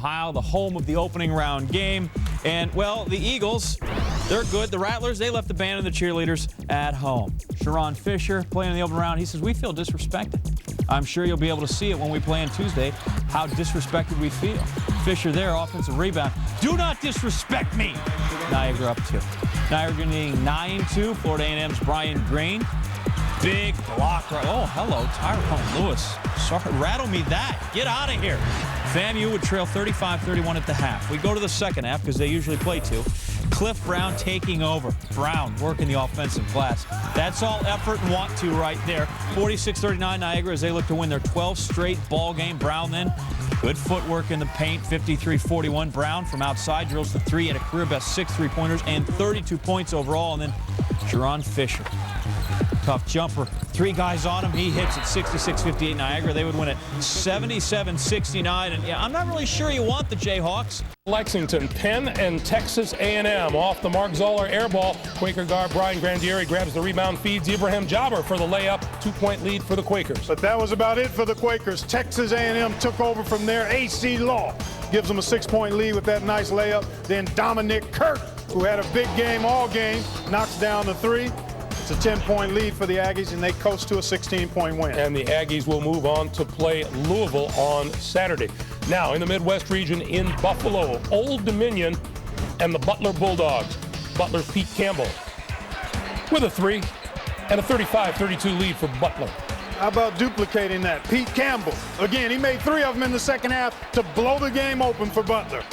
Ohio, the home of the opening round game. And, well, the Eagles, they're good. The Rattlers, they left the band and the cheerleaders at home. Sharon Fisher playing in the open round. He says, we feel disrespected. I'm sure you'll be able to see it when we play on Tuesday, how disrespected we feel. Fisher there, offensive rebound. Do not disrespect me. Niagara up 2. Niagara getting 9-2. Florida A&M's Brian Green. Big block right. Oh, hello, Tyrone Lewis. Sorry, rattle me that. Get out of here. FAMU would trail 35-31 at the half. We go to the second half because they usually play 2. Cliff Brown taking over. Brown working the offensive glass. That's all effort and want to right there. 46-39 Niagara as they look to win their 12th straight ball game. Brown then, good footwork in the paint. 53-41. Brown from outside drills the 3 at a career best 6 3-pointers and 32 points overall. And then Sharon Fisher. Tough jumper. 3 guys on him. He hits at 66-58 Niagara. They would win it 77-69. And yeah, I'm not really sure you want the Jayhawks. Lexington, Penn, and Texas A&M off the Mark Zoller air ball. Quaker guard Brian Grandieri grabs the rebound, feeds Ibrahim Jabber for the layup. 2-point lead for the Quakers. But that was about it for the Quakers. Texas A&M took over from there. AC Law gives them a 6-point lead with that nice layup. Then Dominic Kirk, who had a big game all game, knocks down the 3. It's a 10-point lead for the Aggies, and they coast to a 16-point win. And the Aggies will move on to play Louisville on Saturday. Now, in the Midwest region in Buffalo, Old Dominion and the Butler Bulldogs. Butler's Pete Campbell with a 3 and a 35-32 lead for Butler. How about duplicating that? Pete Campbell, again, he made 3 of them in the second half to blow the game open for Butler.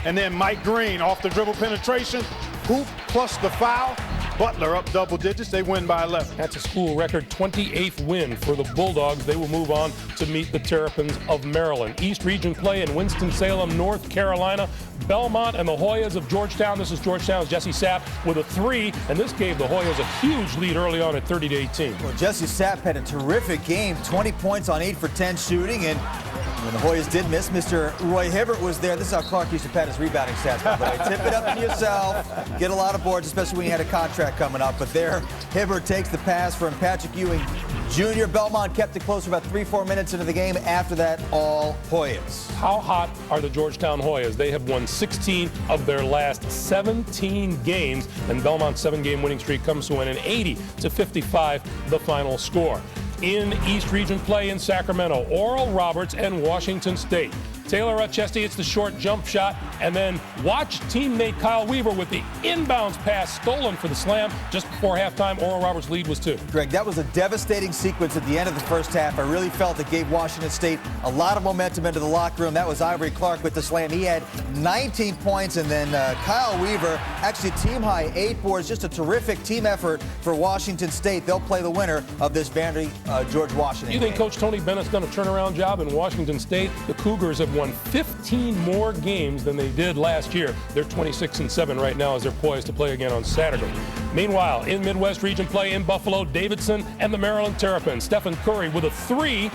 And then Mike Green off the dribble penetration, hoop plus the foul. Butler up double digits. They win by 11. That's a school record 28th win for the Bulldogs. They will move on to meet the Terrapins of Maryland. East Region play in Winston-Salem, North Carolina. Belmont and the Hoyas of Georgetown. This is Georgetown's Jesse Sapp with a 3, and this gave the Hoyas a huge lead early on at 30-18. Well, Jesse Sapp had a terrific game, 20 points on 8 for 10 shooting, and when the Hoyas did miss, Mr. Roy Hibbert was there. This is how Clark used to pat his rebounding stats. But I tip it up to yourself. Get a lot of boards, especially when you had a contract coming up. But there, Hibbert takes the pass from Patrick Ewing Jr. Belmont kept it close for about 3-4 minutes into the game. After that, all Hoyas. How hot are the Georgetown Hoyas? They have won 16 of their last 17 games, and Belmont's 7-game winning streak comes to an 80-55, the final score. In East Region play in Sacramento, Oral Roberts and Washington State. Taylor Chesty hits the short jump shot, and then watch teammate Kyle Weaver with the inbounds pass stolen for the slam just before halftime. Oral Roberts' lead was 2. Greg, that was a devastating sequence at the end of the first half. I really felt it gave Washington State a lot of momentum into the locker room. That was Ivory Clark with the slam. He had 19 points, and then Kyle Weaver, actually team-high 8 boards. Just a terrific team effort for Washington State. They'll play the winner of this Vandy George Washington You think game. Coach Tony Bennett's done a turnaround job in Washington State? The Cougars have won 15 more games than they did last year. They're 26-7 right now as they're poised to play again on Saturday. Meanwhile, in Midwest Region play in Buffalo, Davidson and the Maryland Terrapins. Stephen Curry with a 3,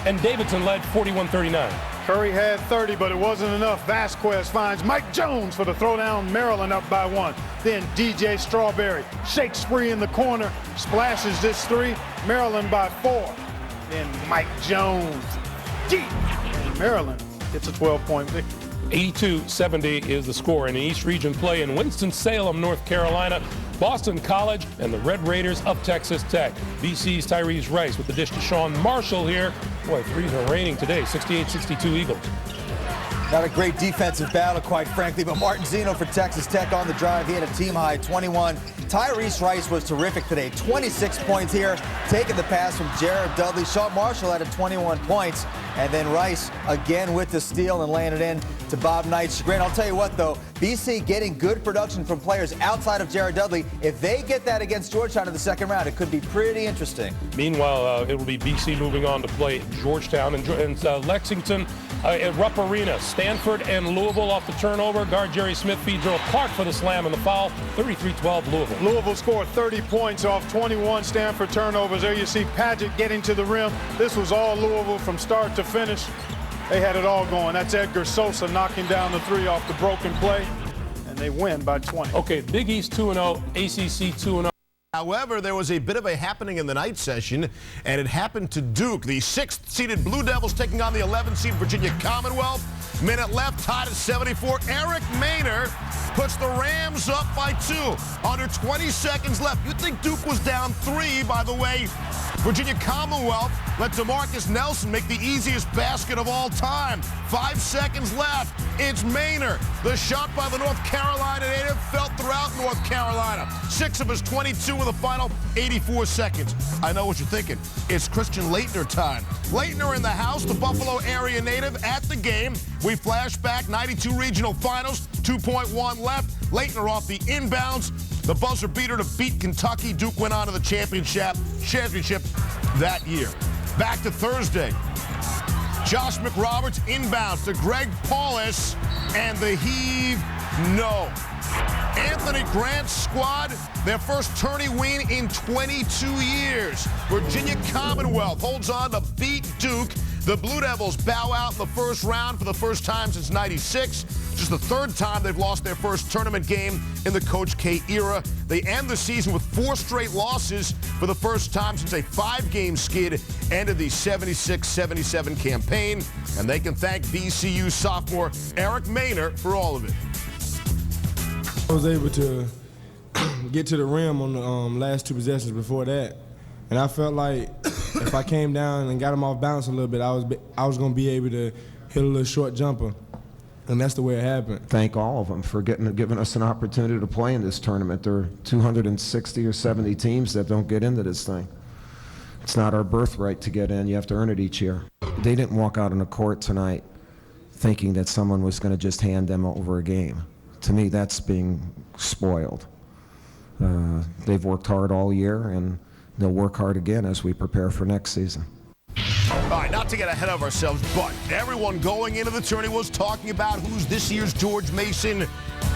and Davidson led 41-39. Curry had 30, but it wasn't enough. Vasquez finds Mike Jones for the throwdown. Maryland up by 1. Then DJ Strawberry shakes free in the corner, splashes this 3. Maryland by 4. Then Mike Jones deep. And Maryland gets a 12-point victory. 82-70 is the score in the East Region play in Winston-Salem, North Carolina. Boston College and the Red Raiders of Texas Tech. BC's Tyrese Rice with the dish to Sean Marshall here. Boy, 3s are raining today. 68-62 Eagles. Not a great defensive battle, quite frankly, but Martin Zeno for Texas Tech on the drive. He had a team-high 21. Tyrese Rice was terrific today. 26 points here, taking the pass from Jared Dudley. Sean Marshall had 21 points. And then Rice again with the steal and laying it in to Bob Knight's chagrin. I'll tell you what, though, BC getting good production from players outside of Jared Dudley. If they get that against Georgetown in the second round, it could be pretty interesting. Meanwhile, it will be BC moving on to play Georgetown and Lexington at Rupp Arena. Stanford and Louisville off the turnover. Guard Jerry Smith feeds Earl Clark for the slam and the foul. 33-12 Louisville. Louisville scored 30 points off 21 Stanford turnovers. There you see Padgett getting to the rim. This was all Louisville from start to finish. They had it all going. That's Edgar Sosa knocking down the 3 off the broken play, and they win by 20. Okay, Big East 2-0, ACC 2-0. However, there was a bit of a happening in the night session, and it happened to Duke. The 6th-seeded Blue Devils taking on the 11th-seed Virginia Commonwealth. Minute left, tied at 74. Eric Maynard puts the Rams up by 2. Under 20 seconds left. You'd think Duke was down 3, by the way. Virginia Commonwealth let DeMarcus Nelson make the easiest basket of all time. 5 seconds left. It's Maynard. The shot by the North Carolina native felt throughout North Carolina. 6 of his 22 in the final 84 seconds. I know what you're thinking. It's Christian Laettner time. Laettner in the house, the Buffalo area native at the game. We flash back 92 regional finals, 2.1 left. Laettner off the inbounds. The buzzer beater to beat Kentucky. Duke went on to the championship that year. Back to Thursday. Josh McRoberts inbounds to Greg Paulus, and the heave, no. Anthony Grant's squad, their first tourney win in 22 years. Virginia Commonwealth holds on to beat Duke. The Blue Devils bow out in the first round for the first time since '96. Just the 3rd time they've lost their first tournament game in the Coach K era. They end the season with 4 straight losses for the first time since a 5-game skid ended the 76-77 campaign. And they can thank VCU sophomore Eric Maynard for all of it. I was able to get to the rim on the last 2 possessions before that. And I felt like if I came down and got him off balance a little bit, I was going to be able to hit a little short jumper. And that's the way it happened. Thank all of them for giving us an opportunity to play in this tournament. There are 260 or 70 teams that don't get into this thing. It's not our birthright to get in. You have to earn it each year. They didn't walk out on the court tonight thinking that someone was going to just hand them over a game. To me, that's being spoiled. They've worked hard all year, and they'll work hard again as we prepare for next season. All right, not to get ahead of ourselves, but everyone going into the tourney was talking about who's this year's George Mason.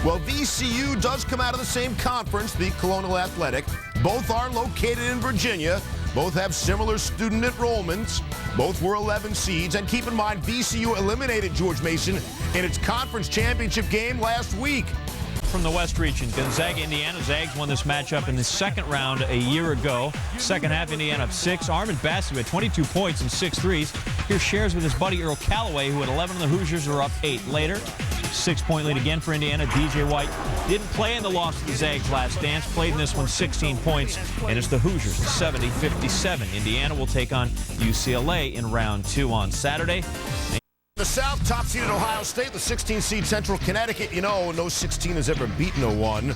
Well, VCU does come out of the same conference, the Colonial Athletic. Both are located in Virginia. Both have similar student enrollments. Both were 11 seeds. And keep in mind, VCU eliminated George Mason in its conference championship game last week. From the West region, Gonzaga, Indiana. Zags won this matchup in the 2nd round a year ago. Second half, Indiana up 6. Armin Bassey had 22 points and 6 threes. Here shares with his buddy Earl Calloway, who had 11 and the Hoosiers are up 8. Later, 6-point lead again for Indiana. DJ White didn't play in the loss to the Zags last dance. Played in this one 16 points, and it's the Hoosiers 70-57. Indiana will take on UCLA in round 2 on Saturday. The South, top seeded Ohio State, the 16-seed Central Connecticut. You know, no 16 has ever beaten a 1.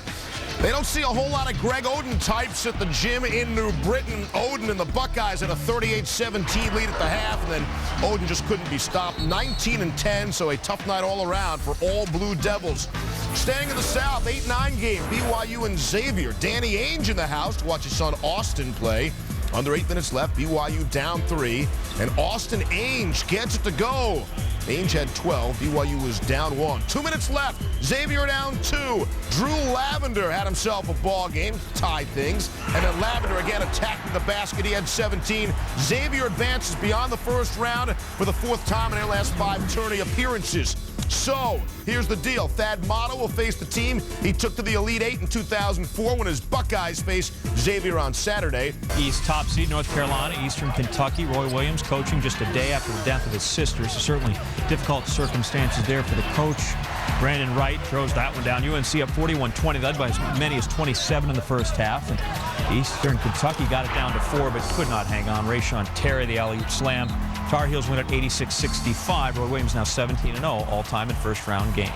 They don't see a whole lot of Greg Oden types at the gym in New Britain. Oden and the Buckeyes had a 38-17 lead at the half, and then Oden just couldn't be stopped. 19-10, so a tough night all around for all Blue Devils. Staying in the South, 8-9 game, BYU and Xavier. Danny Ainge in the house to watch his son Austin play. Under 8 minutes left, BYU down 3, and Austin Ainge gets it to go. Ainge had 12. BYU was down 1. 2 minutes left. Xavier down 2. Drew Lavender had himself a ball game, tied things, and then Lavender again attacking the basket. He had 17. Xavier advances beyond the first round for the 4th time in their last 5 tourney appearances. So, here's the deal. Thad Matta will face the team he took to the Elite 8 in 2004 when his Buckeyes face Xavier on Saturday. East top seed North Carolina, Eastern Kentucky. Roy Williams coaching just a day after the death of his sister. So certainly difficult circumstances there for the coach. Brandon Wright throws that one down. UNC up 41-20, led by as many as 27 in the first half. And Eastern Kentucky got it down to 4, but could not hang on. Rayshon Terry, the alley-oop slam. Tar Heels win at 86-65. Roy Williams now 17-0 all-time in first-round games.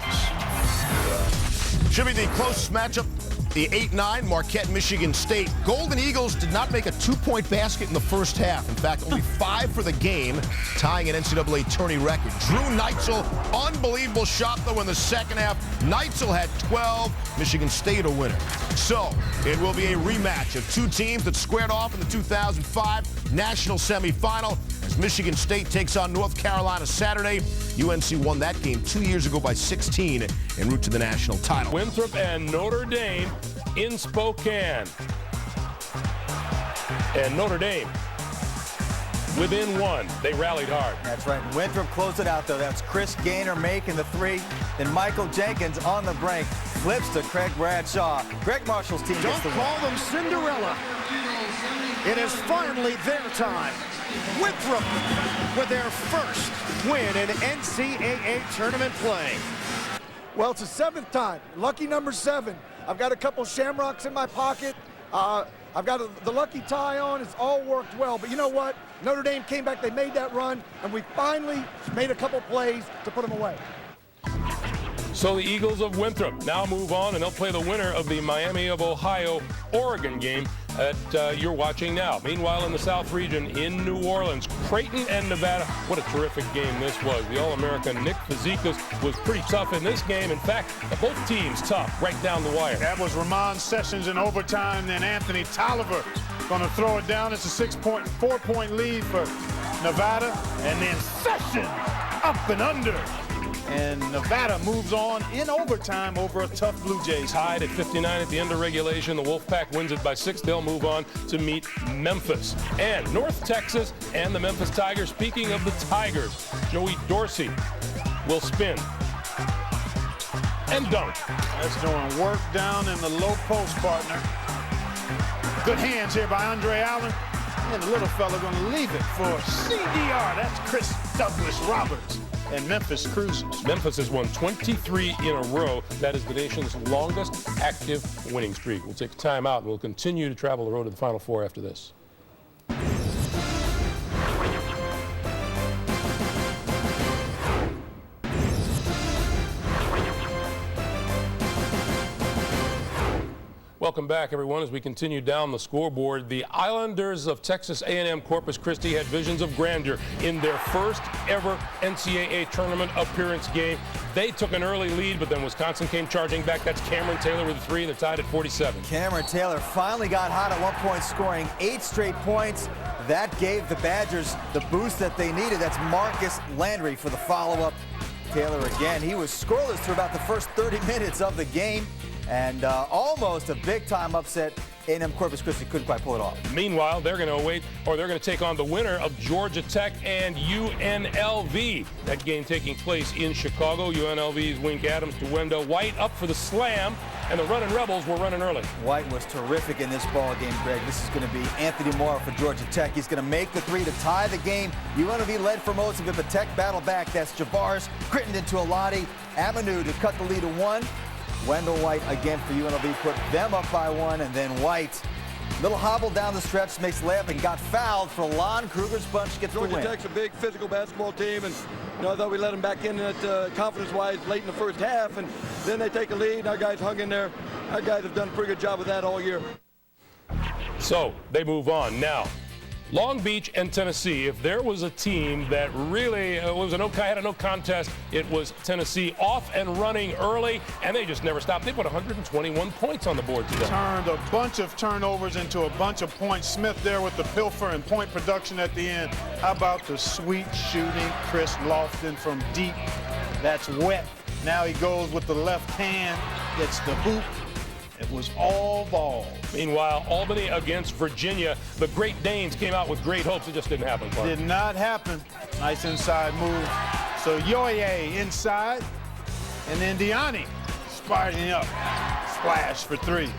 Should be the closest matchup, the 8-9 Marquette, Michigan State. Golden Eagles did not make a 2-point basket in the first half. In fact, only 5 for the game, tying an NCAA tourney record. Drew Neitzel, unbelievable shot, though, in the second half. Neitzel had 12. Michigan State a winner. So, it will be a rematch of 2 teams that squared off in the 2005 national semifinal as Michigan State takes on North Carolina Saturday. UNC won that game 2 years ago by 16 en route to the national title. Winthrop and Notre Dame in Spokane. And Notre Dame within 1. They rallied hard. That's right. Winthrop closed it out, though. That's Chris Gaynor making the 3. Then Michael Jenkins on the break. flips to Craig Bradshaw. Greg Marshall's team gets the win. Don't call them Cinderella. It is finally their time. Winthrop with their first win in NCAA tournament play. Well, it's the 7th time. Lucky number 7. I've got a couple shamrocks in my pocket. I've got the lucky tie on. It's all worked well. But you know what? Notre Dame came back. They made that run, and we finally made a couple plays to put them away. So the Eagles of Winthrop now move on, and they'll play the winner of the Miami of Ohio-Oregon game that you're watching now. Meanwhile, in the South region in New Orleans, Creighton and Nevada. What a terrific game this was. The All-American Nick Fazekas was pretty tough in this game. In fact, both teams tough right down the wire. That was Ramon Sessions in overtime, then Anthony Tolliver going to throw it down. It's a 4-point lead for Nevada, and then Sessions up and under. And Nevada moves on in overtime over a tough Blue Jays. Tied at 59 at the end of regulation. The Wolfpack wins it by 6. They'll move on to meet Memphis. And North Texas and the Memphis Tigers. Speaking of the Tigers, Joey Dorsey will spin and dunk. That's doing work down in the low post, partner. Good hands here by Andre Allen. And the little fella going to leave it for CDR. That's Chris Douglas Roberts. And Memphis cruises. Memphis has won 23 in a row. That is the nation's longest active winning streak. We'll take a time out and we'll continue to travel the road to the Final Four after this. Welcome back, everyone. As we continue down the scoreboard, the Islanders of Texas A&M Corpus Christi had visions of grandeur in their first ever NCAA tournament appearance game. They took an early lead, but then Wisconsin came charging back. That's Cameron Taylor with a 3. They're tied at 47. Cameron Taylor finally got hot at one point, scoring 8 straight points. That gave the Badgers the boost that they needed. That's Marcus Landry for the follow-up. Taylor again. He was scoreless through about the first 30 minutes of the game. And almost a big-time upset. A&M Corpus Christi couldn't quite pull it off. Meanwhile, they're going to take on the winner of Georgia Tech and UNLV. That game taking place in Chicago. UNLV's Wink Adams to Wendell White up for the slam, and the running Rebels were running early. White was terrific in this ball game, Greg. This is going to be Anthony Moore for Georgia Tech. He's going to make the 3 to tie the game. UNLV led for most of it, but Tech battled back. That's Javaris, Crittenden to Alati, Aminu to cut the lead to 1. Wendell White again for UNLV put them up by 1, and then White, little hobble down the stretch, makes the layup and got fouled for Lon Kruger's bunch gets the win. Georgia Tech's a big physical basketball team, and I thought we let them back in at confidence-wise late in the first half, and then they take a lead, and our guys hung in there. Our guys have done a pretty good job of that all year. So they move on now. Long Beach and Tennessee, if there was a team that really had a no contest, it was Tennessee, off and running early, and they just never stopped. They put 121 points on the board today. Turned a bunch of turnovers into a bunch of points. Smith there with the pilfer and point production at the end. How about the sweet shooting, Chris Lofton from deep? That's wet. Now he goes with the left hand, gets the hoop. It was all ball. Meanwhile, Albany against Virginia. The Great Danes came out with great hopes. It just didn't happen, Clark. Did not happen. Nice inside move. So Yoye inside. And then Diani sparking up. Splash for 3.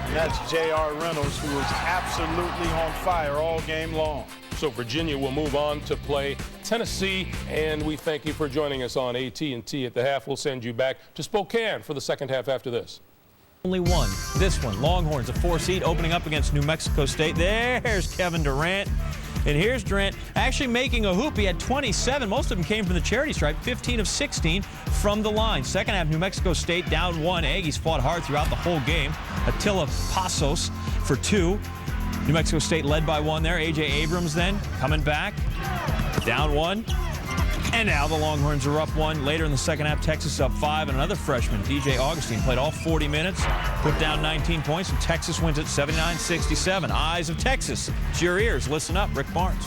And that's J.R. Reynolds, who was absolutely on fire all game long. So Virginia will move on to play Tennessee, and we thank you for joining us on AT&T at the half. We'll send you back to Spokane for the second half after this. Only one. This one, Longhorns, a 4 seed, opening up against New Mexico State. There's Kevin Durant. And here's Durant actually making a hoop. He had 27. Most of them came from the charity stripe, 15 of 16 from the line. Second half, New Mexico State down 1. Aggies fought hard throughout the whole game. Attila Passos for 2. New Mexico State led by 1 there. A.J. Abrams then coming back, down 1. And now the Longhorns are up 1. Later in the second half, Texas up 5. And another freshman, DJ Augustine, played all 40 minutes, put down 19 points, and Texas wins at 79-67. Eyes of Texas. It's your ears. Listen up, Rick Barnes.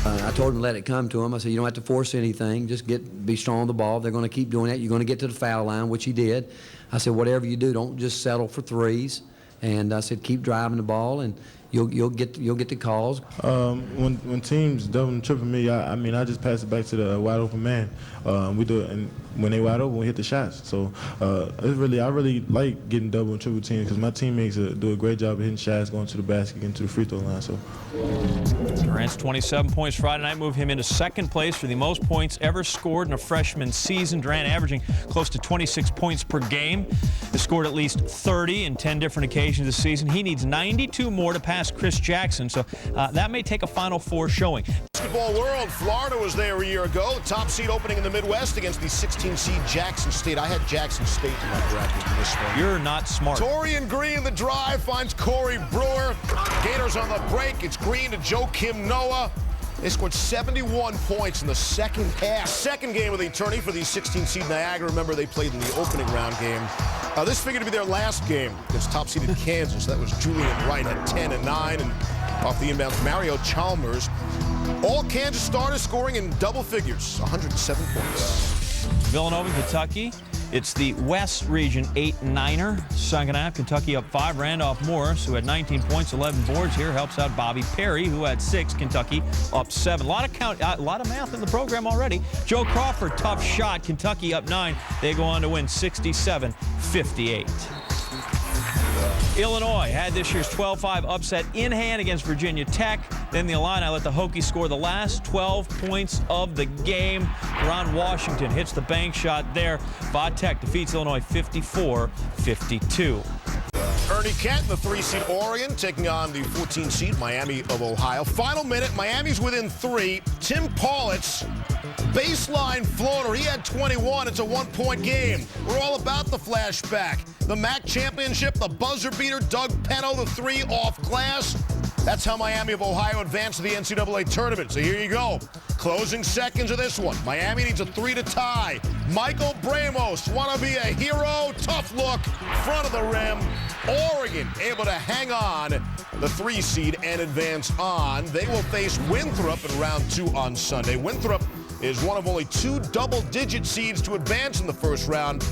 I told him to let it come to him. I said, you don't have to force anything. Just be strong on the ball. They're going to keep doing that. You're going to get to the foul line, which he did. I said, whatever you do, don't just settle for threes. And I said, keep driving the ball. And you'll get the calls. When teams double and triple me, I mean I just pass it back to the wide open man. We do it, and when they wide open, we hit the shots. So I really like getting double and triple teams because my teammates do a great job of hitting shots, going to the basket, getting to the free throw line. So Durant's 27 points Friday night moved him into second place for the most points ever scored in a freshman season. Durant averaging close to 26 points per game. Has scored at least 30 in 10 different occasions this season. He needs 92 more to pass Chris Jackson, so that may take a Final Four showing. Basketball world, Florida was there a year ago. Top seed opening in the Midwest against the 16 seed Jackson State. I had Jackson State in my bracket this spring. You're not smart. Torian Green, the drive, finds Corey Brewer. Gators on the break. It's Green to Joakim Noah. They scored 71 points in the second half. Second game of the tourney for the 16 seed Niagara. Remember, they played in the opening round game. This figured to be their last game against top-seeded Kansas. That was Julian Wright at 10 and 9, and off the inbounds, Mario Chalmers. All Kansas starters scoring in double figures, 107 points. Villanova, Kentucky. It's the West Region 8-9er. Second half, Kentucky up 5. Randolph Morris, who had 19 points, 11 boards here, helps out Bobby Perry, who had 6. Kentucky up 7. A lot of math in the program already. Joe Crawford, tough shot. Kentucky up 9. They go on to win 67-58. Illinois had this year's 12-5 upset in hand against Virginia Tech. Then the Illini let the Hokies score the last 12 points of the game. Ron Washington hits the bank shot there. Tech defeats Illinois 54-52. Ernie Kent, the 3-seed Oregon, taking on the 14-seed Miami of Ohio. Final minute, Miami's within 3. Tim Paulitz, baseline floater. He had 21. It's a 1-point game. We're all about the flashback. The MAC championship, the buzzer beater, Doug Penno, the 3 off glass. That's how Miami of Ohio advanced to the NCAA tournament. So here you go. Closing seconds of this one. Miami needs a 3 to tie. Michael Bramos, want to be a hero? Tough look, front of the rim. Oregon able to hang on the 3 seed and advance on. They will face Winthrop in round 2 on Sunday. Winthrop is one of only 2 double-digit seeds to advance in the first round.